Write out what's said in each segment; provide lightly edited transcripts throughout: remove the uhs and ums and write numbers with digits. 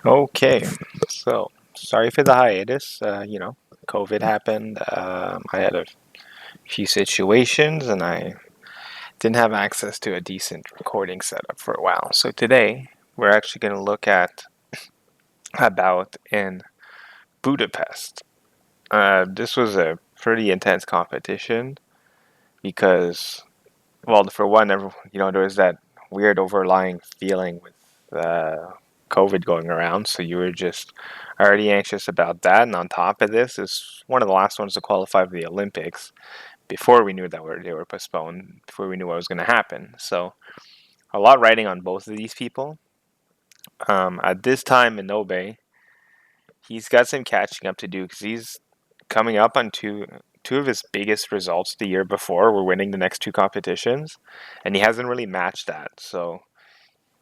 Okay, so sorry for the hiatus. COVID happened. I had a few situations and I didn't have access to a decent recording setup for a while. So today we're actually going to look at a bout in Budapest. This was a pretty intense competition because, well, for one, there was that weird overlying feeling with COVID going around, so you were just already anxious about that. And on top of this, it's one of the last ones to qualify for the Olympics before we knew that they were postponed, before we knew what was going to happen. So a lot riding on both of these people. At this time, Minobe, he's got some catching up to do because he's coming up on two of his biggest results the year before. We're winning the next two competitions, and he hasn't really matched that. So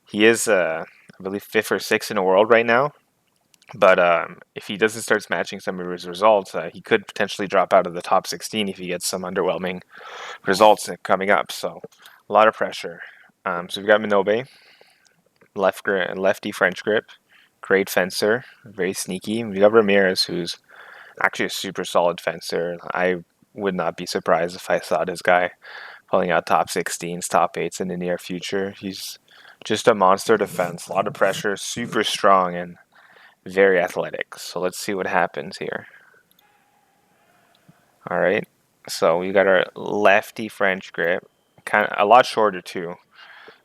he is, I believe, fifth or sixth in the world right now. But if he doesn't start matching some of his results, he could potentially drop out of the top 16 if he gets some underwhelming results coming up. So a lot of pressure. So we've got Minobe, lefty French grip, great fencer, very sneaky. We got Ramirez, who's actually a super solid fencer. I would not be surprised if I saw this guy pulling out top 16s, top 8s in the near future. He's just a monster defense, a lot of pressure, super strong, and very athletic. So let's see what happens here. All right. So we got our lefty French grip, kind of a lot shorter too.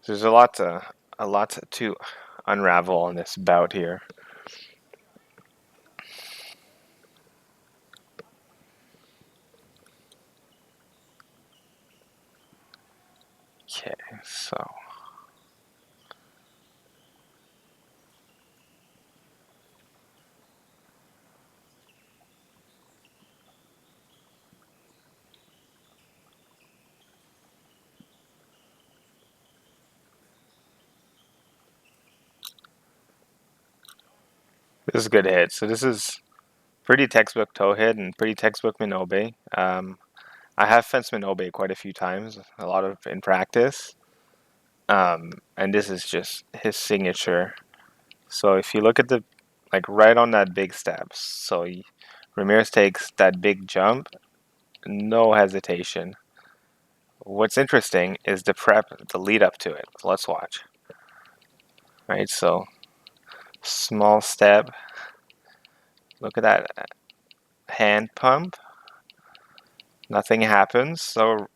So there's a lot to unravel in this bout here. Okay, so this is a good hit. So this is pretty textbook toe hit and pretty textbook Minobe. I have fenced Minobe quite a few times, a lot of in practice. And this is just his signature. So if you look at the like right on that big step, Ramirez takes that big jump, no hesitation. What's interesting is the prep, the lead up to it. So let's watch. Right, so small step. Look at that hand pump. Nothing happens. So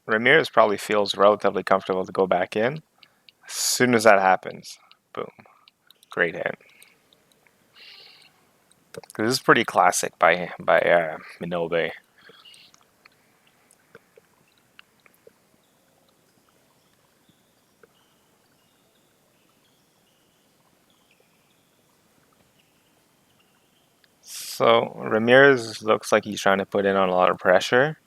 Ramirez probably feels relatively comfortable to go back in. As soon as that happens, boom, great hit. This is pretty classic by Minobe. So Ramirez looks like he's trying to put in on a lot of pressure,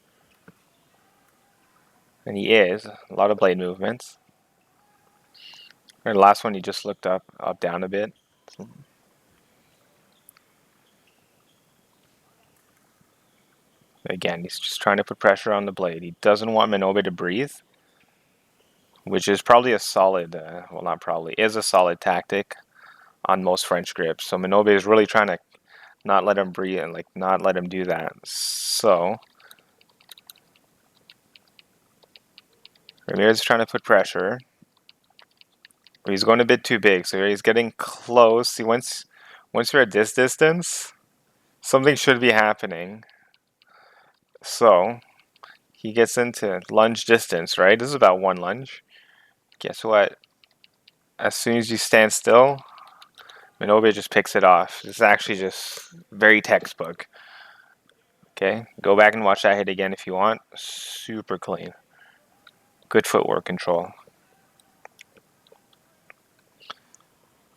and he is. A lot of blade movements. And the last one, he just looked up, down a bit. Again, he's just trying to put pressure on the blade. He doesn't want Minobe to breathe, which is probably a solid, well, not probably, is a solid tactic on most French grips. So Minobe is really trying to not let him breathe and like not let him do that. So Ramirez is trying to put pressure. But he's going a bit too big, so he's getting close. See, once you're at this distance, something should be happening. So he gets into lunge distance, right? This is about one lunge. Guess what? As soon as you stand still, Minobe just picks it off. This is actually just very textbook. Okay, go back and watch that hit again if you want. Super clean. Good footwork control.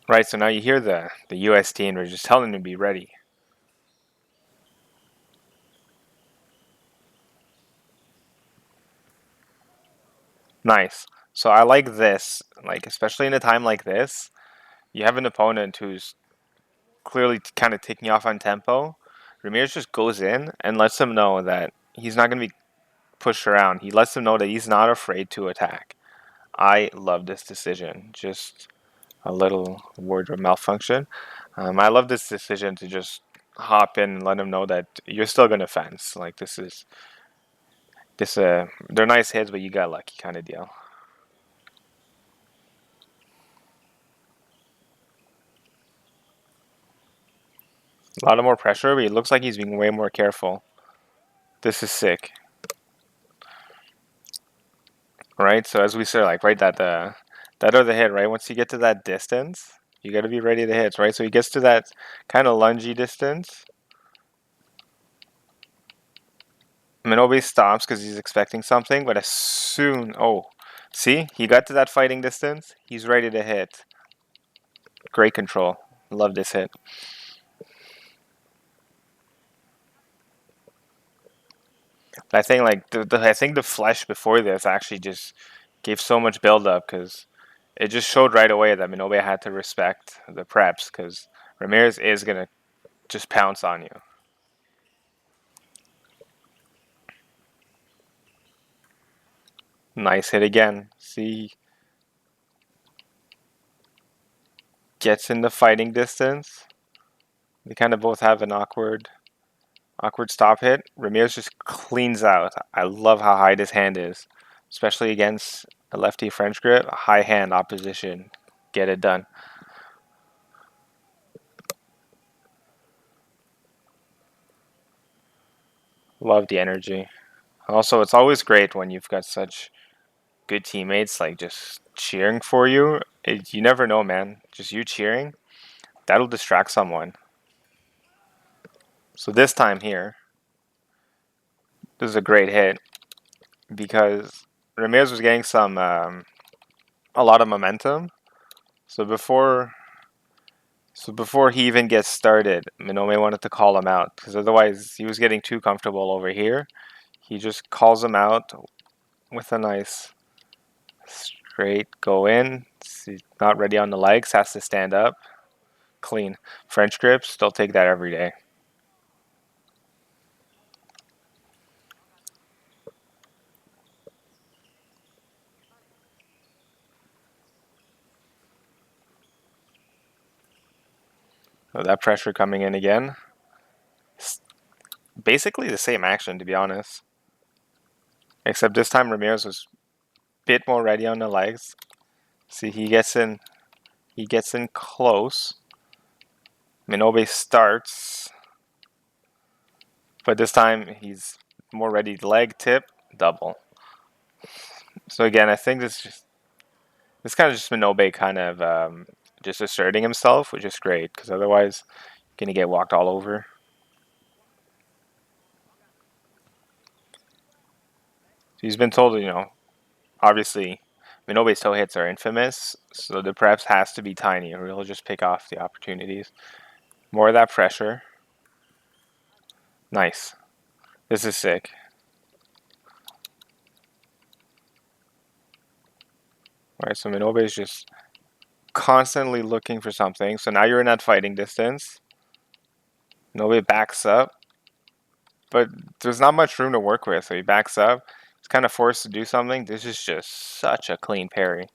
Right, so now you hear the US team, they're just telling him to be ready. Nice. So I like this, like especially in a time like this, you have an opponent who's clearly kind of taking off on tempo. Ramirez just goes in and lets him know that he's not going to be pushed around. He lets him know that he's not afraid to attack. I love this decision. Just a little wardrobe malfunction. I love this decision to just hop in and let him know that you're still gonna fence. Like they're nice hits, but you got lucky kind of deal. A lot of more pressure, but it looks like he's being way more careful. This is sick. Right? So as we said, like right that other hit, right? Once you get to that distance, you gotta be ready to hit, right? So he gets to that kind of lungy distance. Minobe stops because he's expecting something, but as soon see, he got to that fighting distance, he's ready to hit. Great control. Love this hit. I think like I think the flesh before this actually just gave so much build up because it just showed right away that Minobe had to respect the preps because Ramirez is gonna just pounce on you. Nice hit again. See, gets in the fighting distance. They kind of both have an awkward stop hit. Ramirez just cleans out. I love how high this hand is, especially against a lefty French grip. High hand opposition. Get it done. Love the energy. Also, it's always great when you've got such good teammates like just cheering for you. You never know, man. Just you cheering, that'll distract someone. So this time here, this is a great hit because Ramirez was getting a lot of momentum. So before he even gets started, Minobe wanted to call him out because otherwise he was getting too comfortable over here. He just calls him out with a nice straight go in. He's not ready on the legs, has to stand up. Clean. French grips, they'll take that every day. So that pressure coming in again. Basically the same action, to be honest. Except this time Ramirez was a bit more ready on the legs. See, he gets in close. Minobe starts, but this time he's more ready. Leg tip, double. So again, I think this kind of just Minobe kind of just asserting himself, which is great because otherwise you're gonna get walked all over. So he's been told, obviously Minobe's toe hits are infamous, so the preps has to be tiny or he'll just pick off the opportunities. More of that pressure. Nice. This is sick. Alright, so Minobe is just constantly looking for something. So now you're in that fighting distance. Minobe backs up, but there's not much room to work with, so he backs up. He's kind of forced to do something. This is just such a clean parry.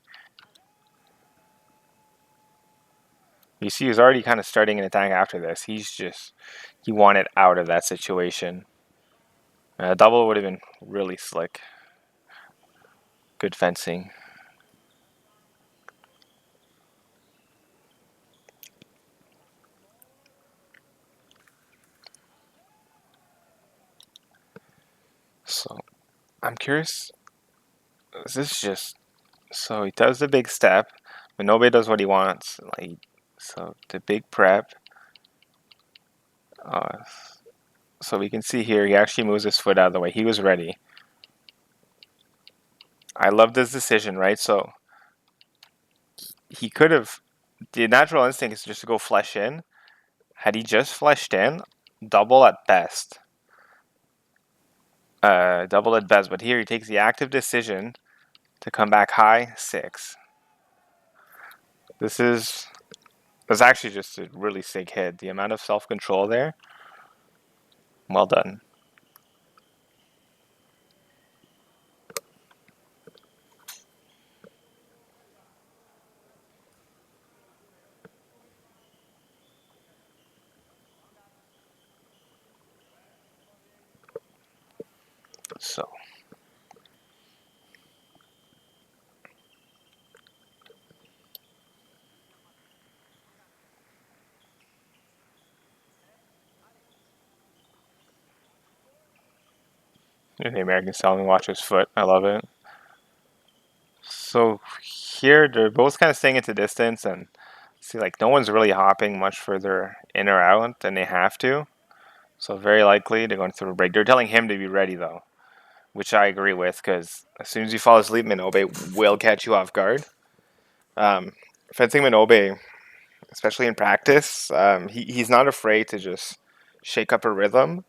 You see, he's already kind of starting an attack after this. He wanted out of that situation. Double would have been really slick. Good fencing. So, I'm curious. Is this just... So he does the big step, but nobody does what he wants. Like, so the big prep. Uh, so we can see here, he actually moves his foot out of the way. He was ready. I love this decision, right? So he could have... The natural instinct is just to go flesh in. Had he just fleshed in, double at best. Double at best. But here he takes the active decision to come back high, 6. That's actually just a really sick hit. The amount of self-control there, well done. So the American style and watch his foot. I love it. So here they're both kind of staying into distance and see like no one's really hopping much further in or out than they have to. So very likely they're going through a break. They're telling him to be ready though, which I agree with because as soon as you fall asleep, Minobe will catch you off guard. Fencing Minobe, especially in practice, he's not afraid to just shake up a rhythm.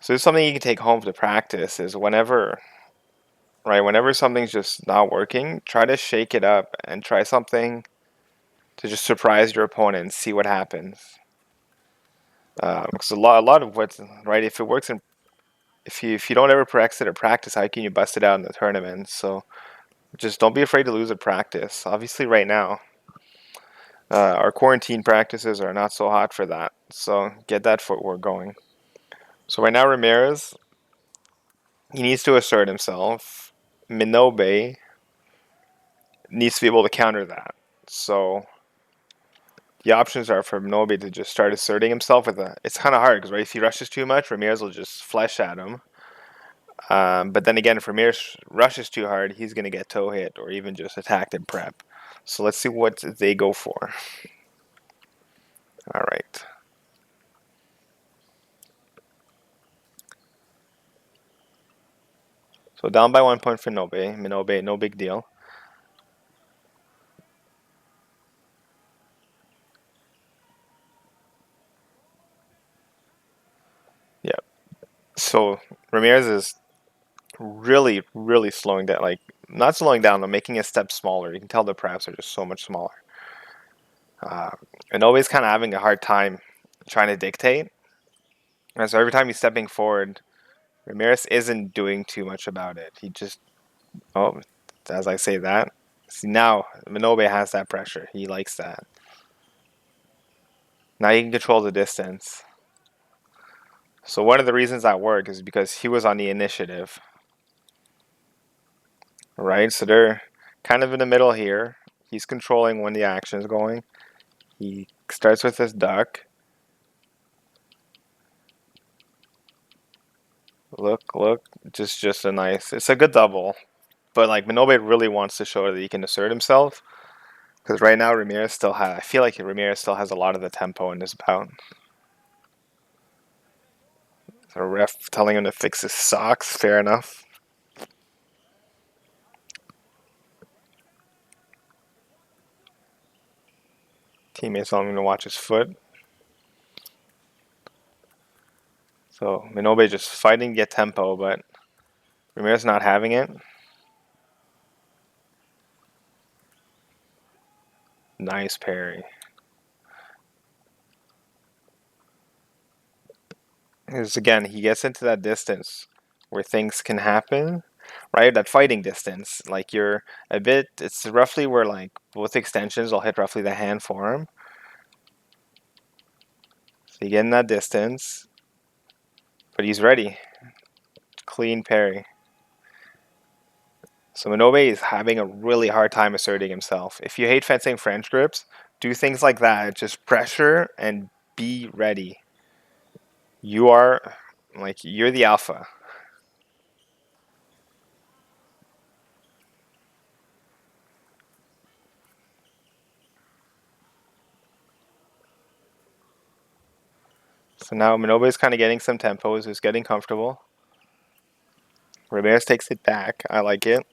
So it's something you can take home to practice is whenever something's just not working, try to shake it up and try something to just surprise your opponent and see what happens. Because a lot of what's right, if it works in, if you don't ever practice it at practice, how can you bust it out in the tournament? So just don't be afraid to lose at practice. Obviously, right now, our quarantine practices are not so hot for that. So get that footwork going. So right now, Ramirez, he needs to assert himself. Minobe needs to be able to counter that. So the options are for Minobe to just start asserting himself with a. It's kind of hard because right, if he rushes too much, Ramirez will just flesh at him. But then again, if Ramirez rushes too hard, he's going to get toe hit or even just attacked in prep. So let's see what they go for. All right. So down by 1 point for Minobe. Minobe, no big deal. Yeah. So Ramirez is really, really slowing down. Like, not slowing down, but making a step smaller. You can tell the preps are just so much smaller. Minobe's kind of having a hard time trying to dictate. And so every time he's stepping forward, Ramirez isn't doing too much about it. He just, oh, as I say that, see now Minobe has that pressure. He likes that. Now he can control the distance. So one of the reasons that worked is because he was on the initiative, right? So they're kind of in the middle here. He's controlling when the action is going. He starts with his duck. Look, just a nice. It's a good double, but like Minobe really wants to show that he can assert himself. Because right now Ramirez still has. I feel like Ramirez still has a lot of the tempo in this bout. The ref telling him to fix his socks. Fair enough. Teammates telling him to watch his foot. So Minobe just fighting to get tempo, but Ramirez not having it. Nice parry. Because again, he gets into that distance where things can happen, right? That fighting distance. Like you're a bit, it's roughly where like both extensions will hit roughly the hand forearm. So you get in that distance, but he's ready. Clean parry. So Minobe is having a really hard time asserting himself. If you hate fencing French grips, do things like that. Just pressure and be ready. You are, like, you're the alpha. So now Minobe is kind of getting some tempos, is getting comfortable. Ramirez takes it back. I like it.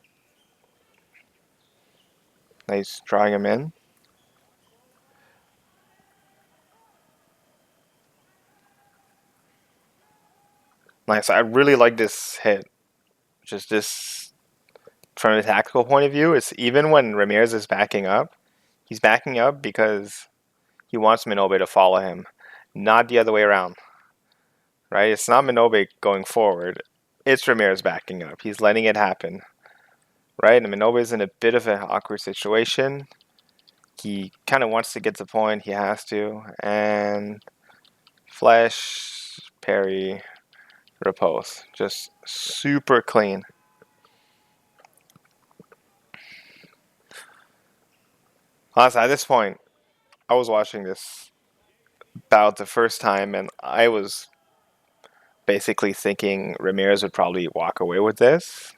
Nice drawing him in. Nice. I really like this hit. Just this, from a tactical point of view, it's even when Ramirez is backing up, he's backing up because he wants Minobe to follow him, not the other way around. Right? It's not Minobe going forward. It's Ramirez backing up. He's letting it happen. Right? And Minobe is in a bit of an awkward situation. He kind of wants to get the point. He has to. And flash, parry, repose. Just super clean. Honestly, at this point, I was watching this bout the first time, and I was basically thinking Ramirez would probably walk away with this.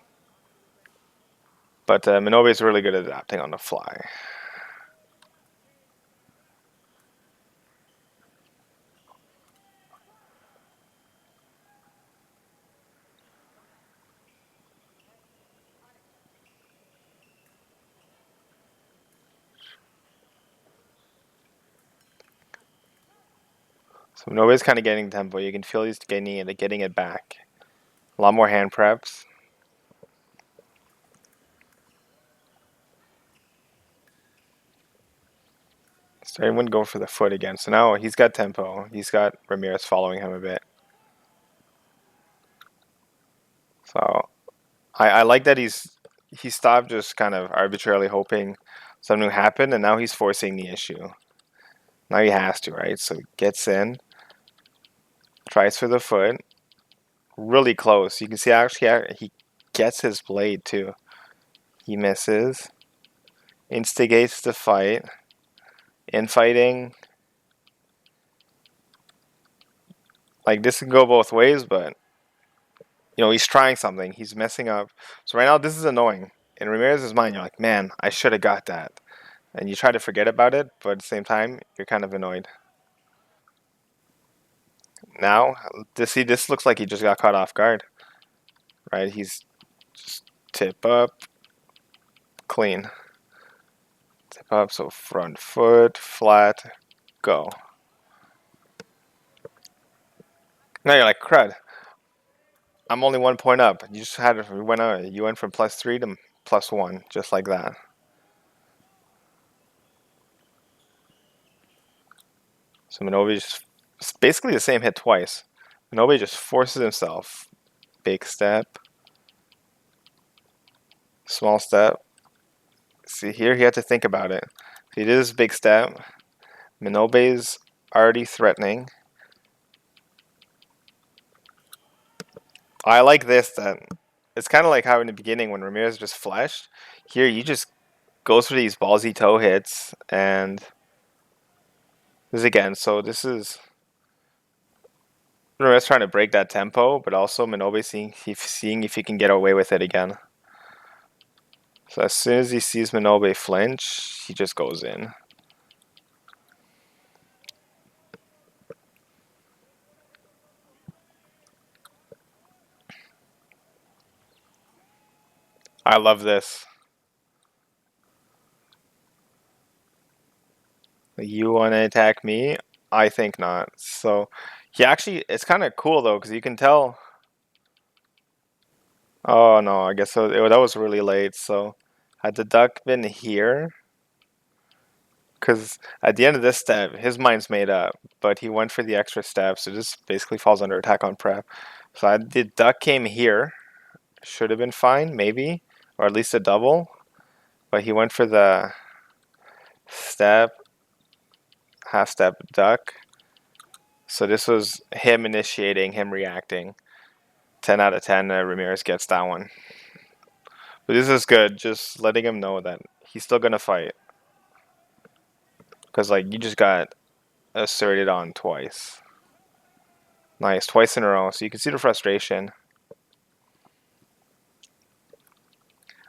But Minobe is really good at adapting on the fly. So Minobe's kind of getting tempo. You can feel he's getting it back. A lot more hand preps. So everyone go for the foot again. So now he's got tempo. He's got Ramirez following him a bit. So I like that he stopped just kind of arbitrarily hoping something would happen, and now he's forcing the issue. Now he has to, right? So he gets in, tries for the foot, really close. You can see actually he gets his blade too. He misses, instigates the fight. Infighting, like this can go both ways, but he's trying something. He's messing up. So right now this is annoying. In Ramirez's mind, you're like, man, I should have got that. And you try to forget about it, but at the same time, you're kind of annoyed. Now, this looks like he just got caught off guard. Right? He's just tip up, clean. Tip up, so front foot, flat, go. Now you're like, crud. I'm only 1 point up. You just you went from +3 to +1, just like that. So Minobe it's basically the same hit twice. Minobe just forces himself. Big step. Small step. See, here he had to think about it. He did his big step. Minobe's already threatening. I like this that it's kind of like how in the beginning when Ramirez just fleshed. Here you just goes for these ballsy toe hits, and this again. So this is Ramirez trying to break that tempo, but also Minobe seeing if he can get away with it again. So as soon as he sees Minobe flinch, he just goes in. I love this. You want to attack me? I think not. So he actually, it's kind of cool though, because you can tell. Oh no, I guess so. That was really late. So had the duck been here, because at the end of this step, his mind's made up, but he went for the extra step, so this basically falls under attack on prep. So the duck came here, should have been fine, maybe, or at least a double, but he went for the step, half step duck. So this was him initiating, him reacting. 10 out of 10, Ramirez gets that one. But this is good, just letting him know that he's still gonna fight. Because, like, you just got asserted on twice. Nice, twice in a row. So you can see the frustration.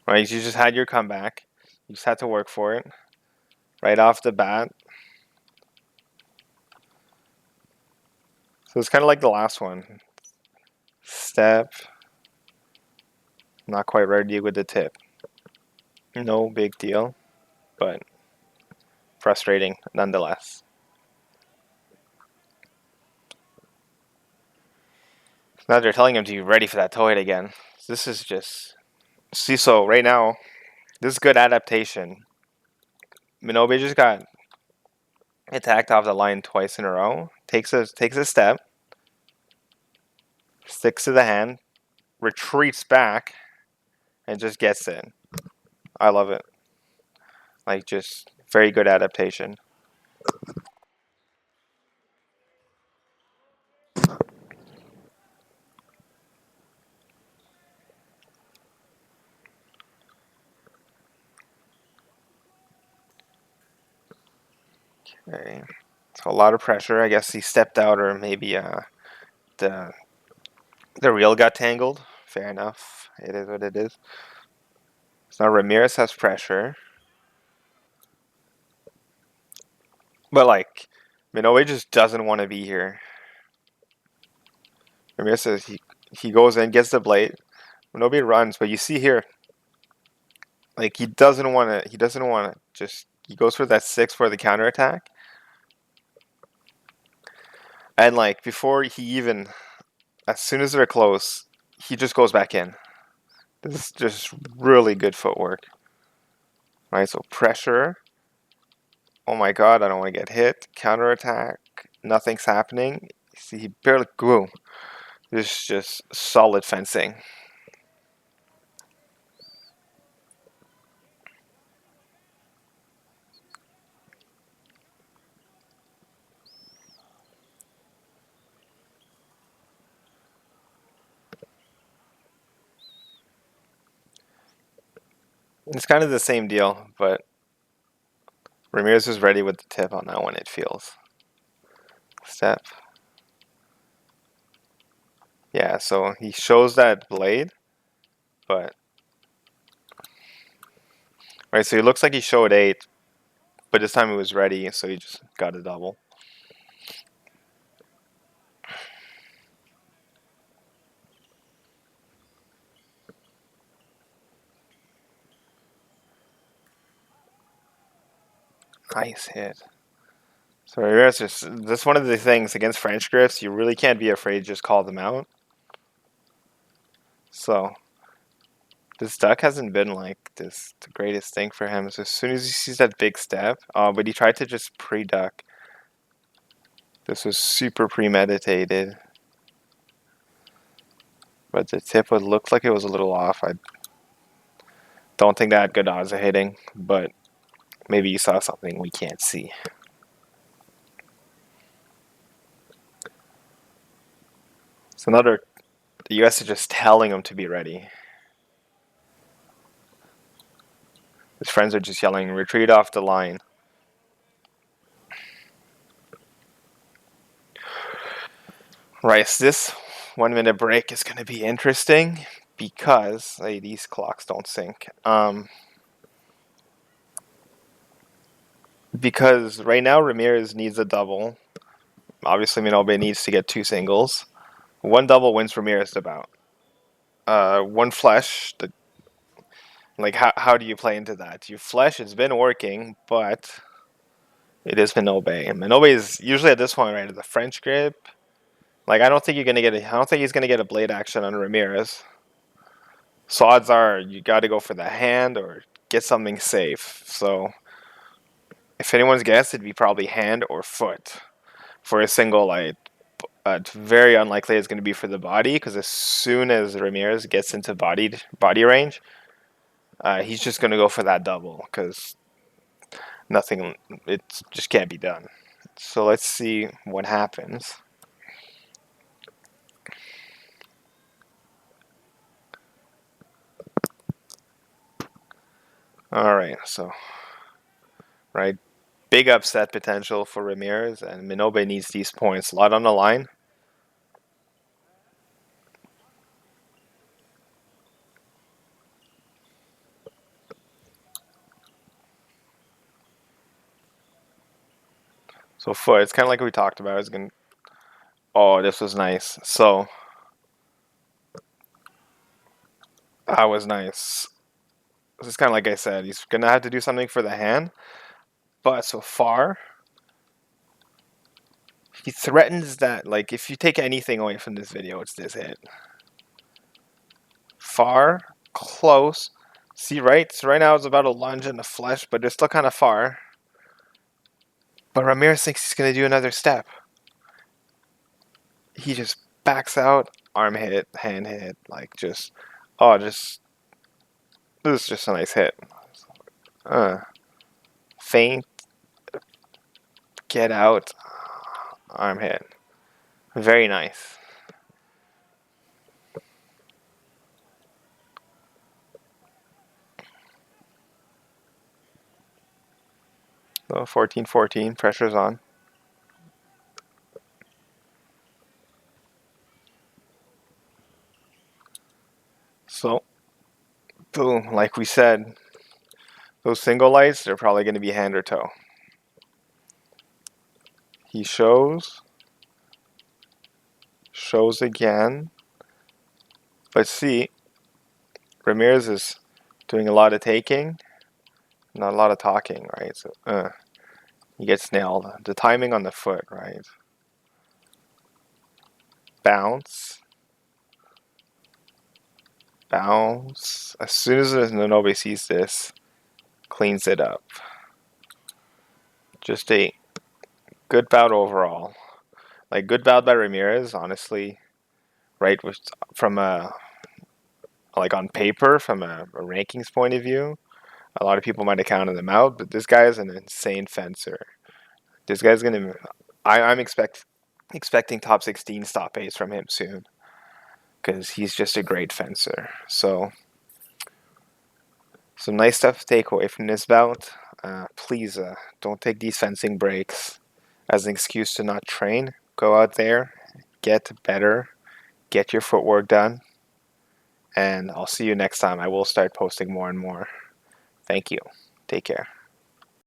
Right, you just had your comeback. You just had to work for it. Right off the bat. So it's kind of like the last one. Step. Not quite ready with the tip. No big deal, but frustrating nonetheless. Now they're telling him to be ready for that toe hit again. This is just... See, so right now, this is good adaptation. Minobe just got attacked off the line twice in a row. Takes a step. Sticks to the hand. Retreats back. And just gets in. I love it. Like, just very good adaptation. Okay. So a lot of pressure. I guess he stepped out, or maybe the the reel got tangled. Fair enough. It is what it is. So now Ramirez has pressure. But like, Minobe just doesn't want to be here. Ramirez says he goes in, gets the blade. Minobe runs, but you see here, like he doesn't want to. He doesn't want to. Just he goes for that 6 for the counterattack, and like before he even, as soon as they're close, he just goes back in. This is just really good footwork. Right, so pressure. Oh my god, I don't want to get hit. Counterattack. Nothing's happening. See, he barely. Boom. This is just solid fencing. It's kind of the same deal, but Ramirez was ready with the tip on that one, it feels. Step. Yeah, so he shows that blade, but. Right, so he looks like he showed 8, but this time he was ready, so he just got a double. Nice hit. So Ramirez just. That's one of the things against French grips, you really can't be afraid to just call them out. So. This duck hasn't been like this the greatest thing for him. So as soon as he sees that big step, but he tried to just pre-duck. This was super premeditated. But the tip would look like it was a little off. I don't think that had good odds of hitting, but maybe you saw something we can't see. It's another. The US is just telling him to be ready. His friends are just yelling, retreat off the line. Right, so this 1 minute break is going to be interesting because these clocks don't sync. Because right now Ramirez needs a double. Obviously, Minobe needs to get 2 singles. 1 double wins Ramirez the bout. 1 flesh. Like, how do you play into that? You flesh, it's been working, but it is Minobe. And Minobe is usually at this point, right, the French grip. Like, I don't think I don't think he's gonna get a blade action on Ramirez. So odds are you got to go for the hand or get something safe. So if anyone's guessed, it'd be probably hand or foot for a single light. It's very unlikely it's going to be for the body because as soon as Ramirez gets into body range, he's just going to go for that double because nothing. It just can't be done. So let's see what happens. All right, so right, big upset potential for Ramirez, and Minobe needs these points. A lot on the line. So foot, it's kind of like we talked about. It's gonna. Oh, this was nice. So that was nice. This is kind of like I said. He's gonna have to do something for the hand, but so far he threatens that. Like if you take anything away from this video, it's this hit. Far, close. See, right? So right now it's about a lunge and a flesh, but they're still kind of far. But Ramirez thinks he's gonna do another step. He just backs out, arm hit, hand hit, like just, oh, just this is just a nice hit. Feint, get out, arm hit. Very nice. So So 14-14, pressure's on. So, boom, like we said, those single lights, they're probably going to be hand or toe. He shows again. But see, Ramirez is doing a lot of taking, not a lot of talking, right? So, he gets nailed. The timing on the foot, right? Bounce. Bounce. As soon as Minobe sees this, cleans it up. Just a good bout overall. Like, good bout by Ramirez, honestly, right? From a, like on paper, from a rankings point of view, a lot of people might have counted him out, but this guy is an insane fencer. This guy's gonna. I'm expecting top 16 stop A's from him soon because he's just a great fencer. So some nice stuff to take away from this bout. Please don't take these fencing breaks as an excuse to not train. Go out there, get better, get your footwork done, and I'll see you next time. I will start posting more and more. Thank you. Take care.